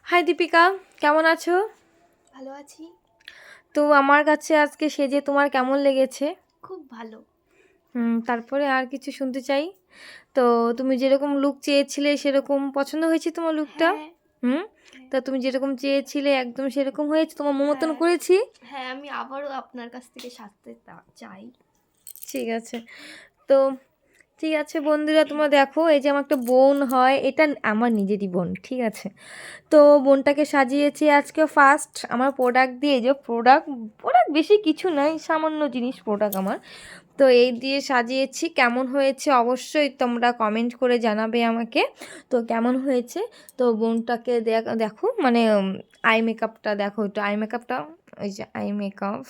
High Deepika, কেমন আছো? ভালো আছি। তো আমার কাছে আজকে সেজে তোমার কেমন লেগেছে? খুব ভালো। তারপরে আর কিছু শুনতে চাই। তো তুমি যেরকম লুক চেয়েছিলে সেরকম পছন্দ হয়েছে তোমার লুকটা? হ্যাঁ, হুম। হ্যাঁ, তা তুমি যেরকম চেয়েছিলে একদম সেরকম হয়েছে, তোমার মন মতন হ্যাঁ, করেছি? হ্যাঁ, আমি আবারও আপনার কাছ থেকে সাজতে চাই। ঠিক আছে। তো ঠিক আছে বন্ধুরা, তোমরা দেখো, এই যে আমার একটা বোন হয়, এটা আমার নিজেরই বোন, ঠিক আছে? তো বোনটাকে সাজিয়েছি আজকে ফার্স্ট আমার প্রোডাক্ট দিয়ে। এই যে প্রোডাক্ট প্রোডাক্ট বেশি কিছু নাই, সামান্য জিনিস প্রোডাক্ট আমার। তো এই দিয়ে সাজিয়েছি। কেমন হয়েছে অবশ্যই তোমরা কমেন্ট করে জানাবে আমাকে। তো কেমন হয়েছে, তো বোনটাকে দেখো, মানে আই মেকআপটা দেখো, একটু আই মেকআপটা, ওই যে আই মেকআপ,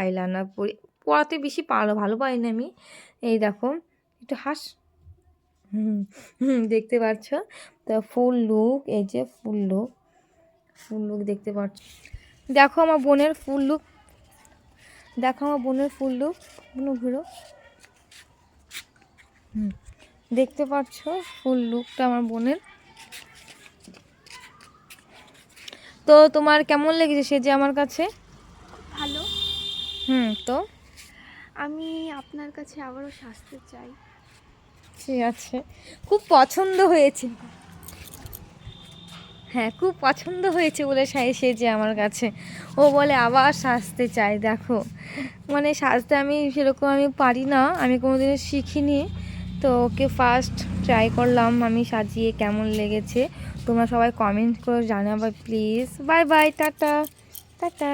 আইলাইনার পরাতে বেশি ভালো পাই না আমি। এই দেখো, একটু হাস। হুম হুম, দেখতে পাচ্ছ? তো ফুল লুক, এই যে ফুল লুক দেখতে পাচ্ছ? দেখো আমার বোনের ফুল লুক, দেখো আমার বোনের ফুল লুক, ঘুরো। হুম, দেখতে পাচ্ছ ফুল লুকটা আমার বোনের? তো তোমার কেমন লেগেছে সে যে আমার কাছে? ভালো। তো আমি আপনার কাছে আবারও সাজতে চাই। ঠিক আছে, খুব পছন্দ হয়েছে। হ্যাঁ, খুব পছন্দ হয়েছে বলে সেজে আমার কাছে ও বলে আবার সাজতে চাই। দেখো, মানে সাজতে আমি সেরকম আমি পারি না, আমি কোনোদিনও শিখিনি। তো ওকে ফার্স্ট ট্রাই করলাম আমি সাজিয়ে, কেমন লেগেছে তোমরা সবাই কমেন্ট করে জানাবে please. Bye bye, tata tata.